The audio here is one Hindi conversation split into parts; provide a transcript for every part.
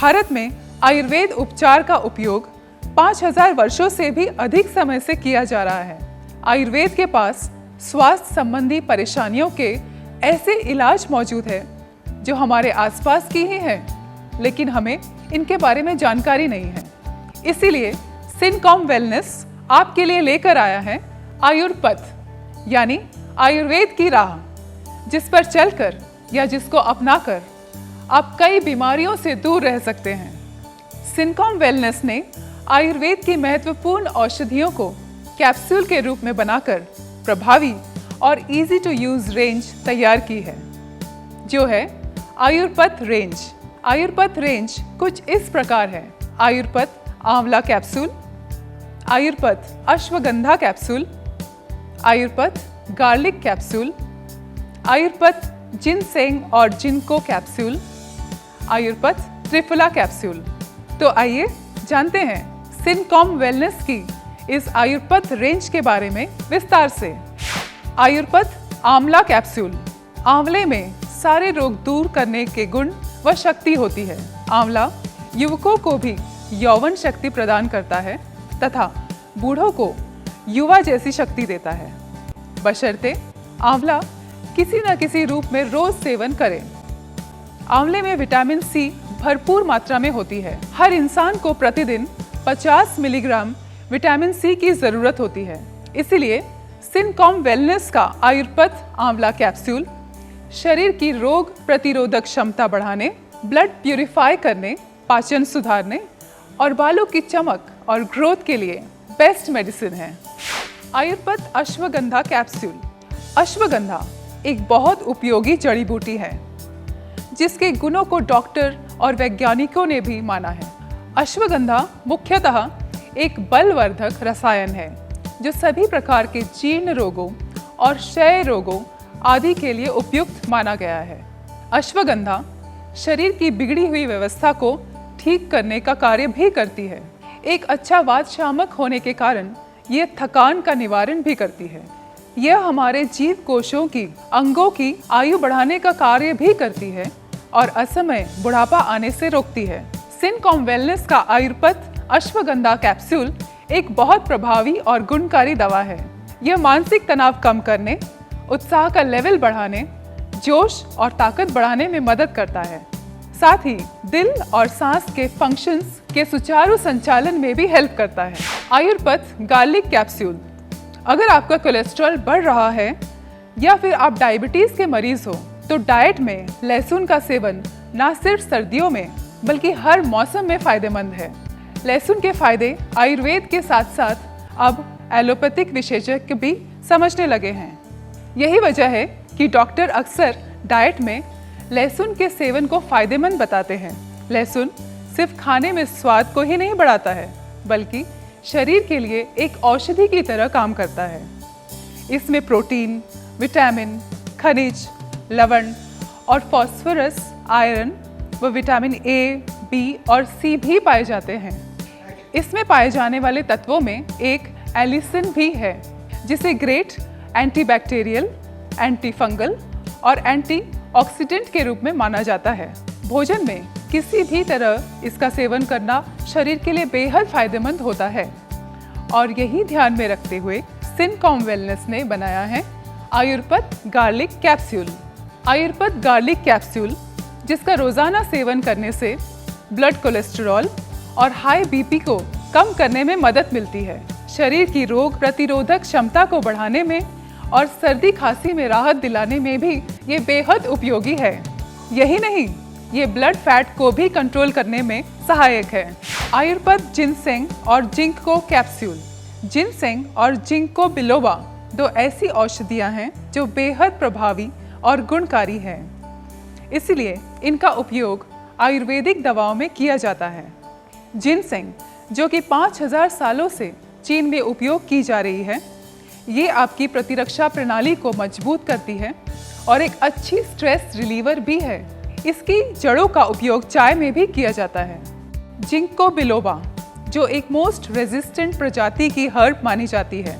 भारत में आयुर्वेद उपचार का उपयोग 5000 वर्षों से भी अधिक समय से किया जा रहा है। आयुर्वेद के पास स्वास्थ्य संबंधी परेशानियों के ऐसे इलाज मौजूद है जो हमारे आसपास की ही हैं, लेकिन हमें इनके बारे में जानकारी नहीं है। इसीलिए सिनकॉम वेलनेस आपके लिए लेकर आया है आयुर्पथ, यानी आयुर्वेद की राह, जिस पर चलकर या जिसको अपनाकर आप कई बीमारियों से दूर रह सकते हैं। सिनकॉम वेलनेस ने आयुर्वेद की महत्वपूर्ण औषधियों को कैप्सूल के रूप में बनाकर प्रभावी और इजी टू यूज रेंज तैयार की है, जो है आयुर्पथ रेंज। आयुर्पथ रेंज कुछ इस प्रकार है: Ayurpath Amla capsule, Ayurpath Ashwagandha capsule, Ayurpath garlic capsule, Ayurpath ginseng और जिनको कैप्सूल, आयुर्पथ त्रिफला कैप्सूल। तो आइए जानते हैं सिनकॉम वेलनेस की इस आयुर्पथ रेंज के बारे में विस्तार से। आयुर्पथ आंवला कैप्सूल। आंवले में सारे रोग दूर करने के गुण व शक्ति होती है। आंवला युवकों को भी यौवन शक्ति प्रदान करता है तथा बूढ़ों को युवा जैसी शक्ति देता है, बशर्ते आंवला किसी न किसी रूप में रोज सेवन करें। आंवले में विटामिन सी भरपूर मात्रा में होती है। हर इंसान को प्रतिदिन 50 मिलीग्राम विटामिन सी की जरूरत होती है। इसीलिए सिनकॉम वेलनेस का आयुर्पथ आंवला कैप्सूल शरीर की रोग प्रतिरोधक क्षमता बढ़ाने, ब्लड प्यूरिफाई करने, पाचन सुधारने और बालों की चमक और ग्रोथ के लिए बेस्ट मेडिसिन है। आयुर्पथ अश्वगंधा कैप्सूल। अश्वगंधा एक बहुत उपयोगी जड़ी बूटी है, जिसके गुणों को डॉक्टर और वैज्ञानिकों ने भी माना है। अश्वगंधा मुख्यतः एक बलवर्धक रसायन है जो सभी प्रकार के जीर्ण रोगों और क्षय रोगों आदि के लिए उपयुक्त माना गया है। अश्वगंधा शरीर की बिगड़ी हुई व्यवस्था को ठीक करने का कार्य भी करती है। एक अच्छा वातशामक होने के कारण ये थकान का निवारण भी करती है। यह हमारे जीव कोशों की अंगों की आयु बढ़ाने का कार्य भी करती है और असमय बुढ़ापा आने से रोकती है। सिनकॉम वेलनेस का आयुर्पथ अश्वगंधा कैप्सूल एक बहुत प्रभावी और गुणकारी दवा है। यह मानसिक तनाव कम करने, उत्साह का लेवल बढ़ाने, जोश और ताकत बढ़ाने में मदद करता है। साथ ही दिल और सांस के फंक्शंस के सुचारू संचालन में भी हेल्प करता है। आयुर्पथ गार्लिक कैप्सूल। अगर आपका कोलेस्ट्रॉल बढ़ रहा है या फिर आप डायबिटीज के मरीज हो, तो डाइट में लहसुन का सेवन न सिर्फ सर्दियों में बल्कि हर मौसम में फायदेमंद है। लहसुन के फायदे आयुर्वेद के साथ साथ अब एलोपैथिक विशेषज्ञ भी समझने लगे हैं। यही वजह है कि डॉक्टर अक्सर डाइट में लहसुन के सेवन को फायदेमंद बताते हैं। लहसुन सिर्फ खाने में स्वाद को ही नहीं बढ़ाता है, बल्कि शरीर के लिए एक औषधि की तरह काम करता है। इसमें प्रोटीन, विटामिन, खनिज, लवण और फास्फोरस, आयरन व विटामिन ए, बी और सी भी पाए जाते हैं। इसमें पाए जाने वाले तत्वों में एक एलिसिन भी है, जिसे ग्रेट एंटीबैक्टीरियल, एंटी फंगल और एंटीऑक्सीडेंट के रूप में माना जाता है। भोजन में किसी भी तरह इसका सेवन करना शरीर के लिए बेहद फायदेमंद होता है और यही ध्यान में रखते हुए सिनकॉम वेलनेस ने बनाया है आयुर्पथ garlic capsule. Ayurpath garlic capsule, जिसका रोजाना सेवन करने से ब्लड कोलेस्ट्रॉल और हाई बीपी को कम करने में मदद मिलती है, शरीर की रोग प्रतिरोधक क्षमता को बढ़ाने में और सर्दी खांसी में राहत दिलाने में भी ये बेहद उपयोगी है। यही नहीं, ये ब्लड फैट को भी कंट्रोल करने में सहायक है। आयुर्पथ जिनसेंग और जिंको कैप्सूल। जिनसेंग और जिंको बिलोबा दो ऐसी औषधियां हैं जो बेहद प्रभावी और गुणकारी हैं। इसलिए इनका उपयोग आयुर्वेदिक दवाओं में किया जाता है। जिनसेंग, जो कि 5000 सालों से चीन में उपयोग की जा रही है, ये आपकी प्रतिरक्षा प्रणाली को मजबूत करती है और एक अच्छी स्ट्रेस रिलीवर भी है। इसकी जड़ों का उपयोग चाय में भी किया जाता है। जिंको बिलोबा, जो एक मोस्ट रेजिस्टेंट प्रजाति की हर्ब मानी जाती है,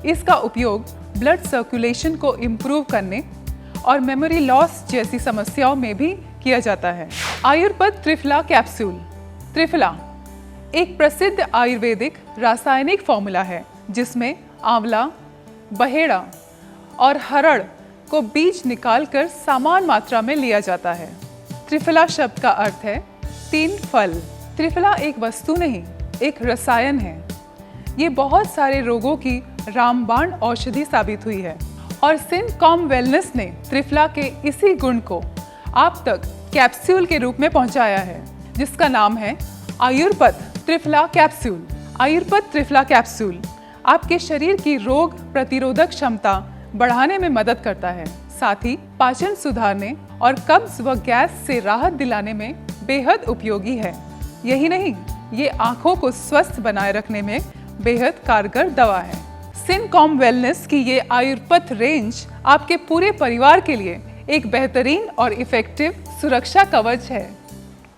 इसका उपयोग ब्लड सर्कुलेशन को इम्प्रूव करने और मेमोरी लॉस जैसी समस्याओं में भी किया जाता है। आयुर्पद त्रिफला कैप्सूल। त्रिफला एक प्रसिद्ध आयुर्वेदिक रासायनिक फॉर्मूला है जिसमें आंवला, बहेड़ा और हरड़ को बीज निकालकर समान मात्रा में लिया जाता है। त्रिफला शब्द का अर्थ है 3 फल। त्रिफला एक वस्तु नहीं, एक रसायन है। ये बहुत सारे रोगों की रामबाण औषधि साबित हुई है और सिनकॉम वेलनेस ने त्रिफला के इसी गुण को आप तक कैप्सूल के रूप में पहुंचाया है, जिसका नाम है आयुर्पद त्रिफला कैप्सूल। आयुर्पद त्रिफला कैप्सूल आपके शरीर की रोग प्रतिरोधक क्षमता बढ़ाने में मदद करता है, साथ ही पाचन सुधारने और कब्ज व गैस से राहत दिलाने में बेहद उपयोगी है। यही नहीं, ये आंखों को स्वस्थ बनाए रखने में बेहद कारगर दवा है। सिनकॉम वेलनेस की ये आयुर्पद रेंज आपके पूरे परिवार के लिए एक बेहतरीन और इफेक्टिव सुरक्षा कवच है।